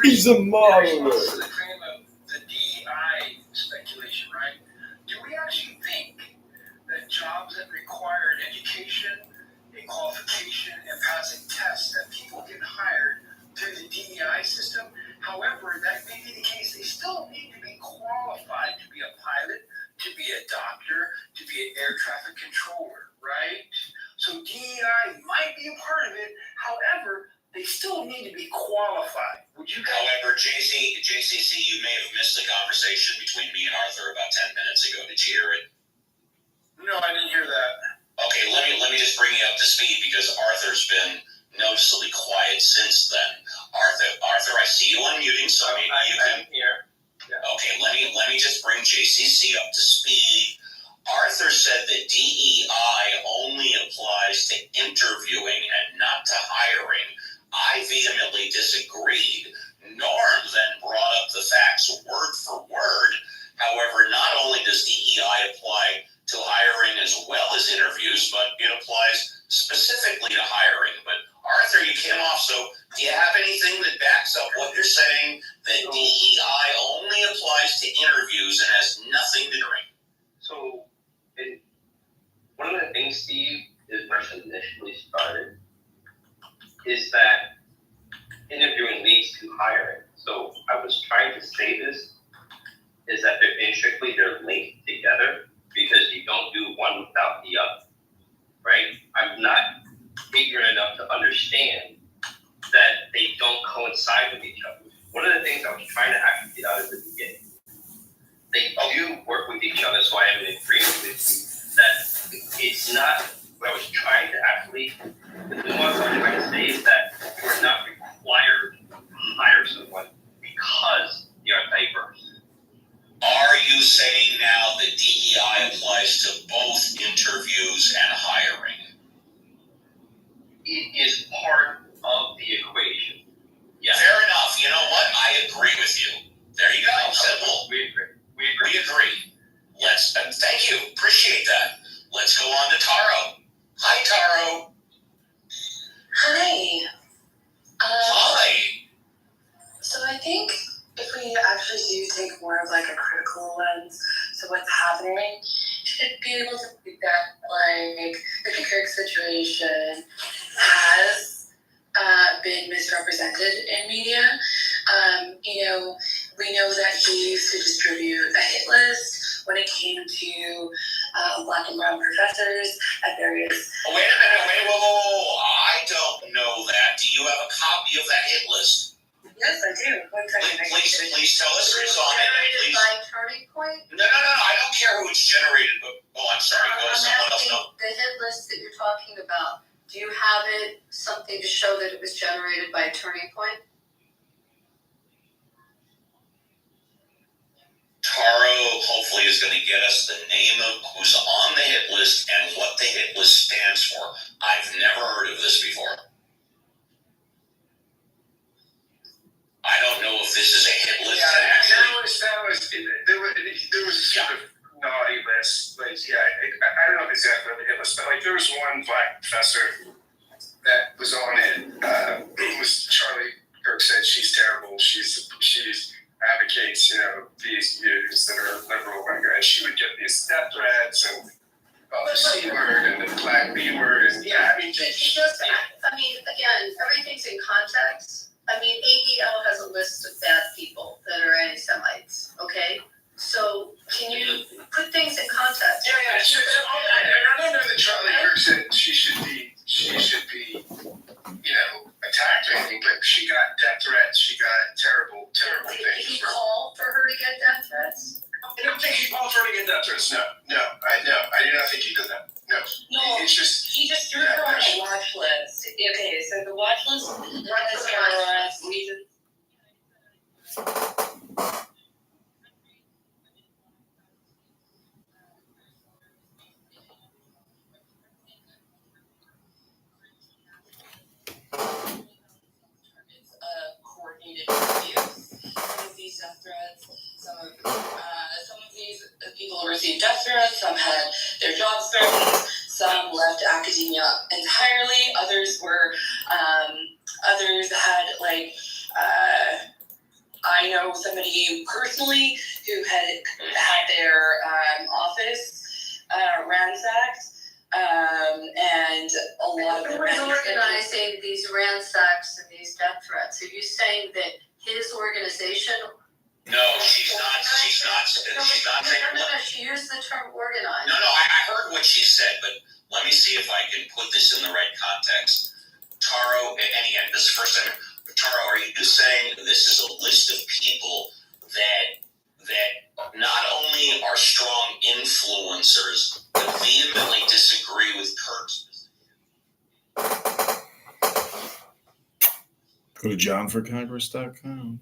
He's a modeler. To the claim of the DEI speculation, right? Do we actually think that jobs that require an education, a qualification, and passing tests that people get hired through the DEI system? However, that may be the case. They still need to be qualified to be a pilot, to be a doctor, to be an air traffic controller, right? So DEI might be a part of it. However, they still need to be qualified. Would you guys? However, JCC, you may have missed the conversation between me and Arthur about 10 minutes ago. Did you hear it? No, I didn't hear that. Okay, let me just bring you up to speed because Arthur's been noticeably quiet since then. Arthur, I see you unmuting, so maybe you can. I'm here. Yeah. Okay, let me just bring JCC up to speed. Arthur said that DEI only applies to interviewing and not to hiring. I vehemently disagreed. Norm then brought up the facts word for word. However, not only does DEI apply to hiring as well as interviews, but it applies specifically to hiring. But Arthur, you came off, so do you have anything that backs up what you're saying, that DEI only applies to interviews and has nothing to do with? So, one of the things, Steve, his question initially started, is that interviewing leads to hiring. So I was trying to say this, is that they're intricately, they're linked together because you don't do one without the other, right? I'm not ignorant enough to understand that they don't coincide with each other. One of the things I was trying to actually get out of the beginning, they do work with each other, so I am in agreement with you that it's not what I was trying to actually, the nuance I was trying to say is that you are not required to hire someone because you are diverse. Are you saying now that DEI applies to both interviews and hiring? It is part of the equation. Yeah. Fair enough. You know what? I agree with you. There you go. Simple. We agree. We agree. Let's. Thank you. Appreciate that. Let's go on to Taro. Hi, Taro. Hi. Hi. So I think if we actually do take more of like a critical lens to what's happening, you should be able to think that like the Kirk situation has been misrepresented in media. We know that he used to distribute a hit list when it came to Black and brown professors at various. Wait a minute. Whoa. I don't know that. Do you have a copy of that hit list? Yes, I do. One second. Please tell us who's on it. Generated by Turning Point? No. I don't care who it's generated, but I'm sorry. Go to someone else. No. The hit list that you're talking about, do you have it, something to show that it was generated by Turning Point? Taro hopefully is going to get us the name of who's on the hit list and what the hit list stands for. I've never heard of this before. I don't know if this is a hit list. There was a sort of naughty list. Like, I don't know exactly what the hit list, but like there was one Black professor that was on it. It was Charlie Kirk said she's terrible. She's advocates, these views that are liberal, and she would get these death threats and the C word and the Black B word, and again, everything's in context. ADL has a list of bad people that are anti-Semites, okay? So, can you put things in context? Yeah. I don't know that Charlie Kirk said she should be, attacked or anything, but she got death threats, she got terrible Did things. he call for her to get death threats? I don't think he called for her to get death threats, no. I do not think he did that. No. It's just... He just threw her on a watch list. Okay, so the watch list runs for us. Coordinated reviews. Some of these death threats, some of these people received death threats, some had their jobs threatened, some left academia entirely, others had you personally who had their office ransacked, and a lot of Who the was organizing these ransacks and these death threats? Are you saying that his organization? No, she's not. She's not saying. No, she used the term organized. No, I heard what she said, but let me see if I can put this in the right context. Taro, and again, this is the first time. Taro, are you saying this is a list of people that not only are strong influencers, but vehemently disagree with Kurt's? Go to johnforcongress.com.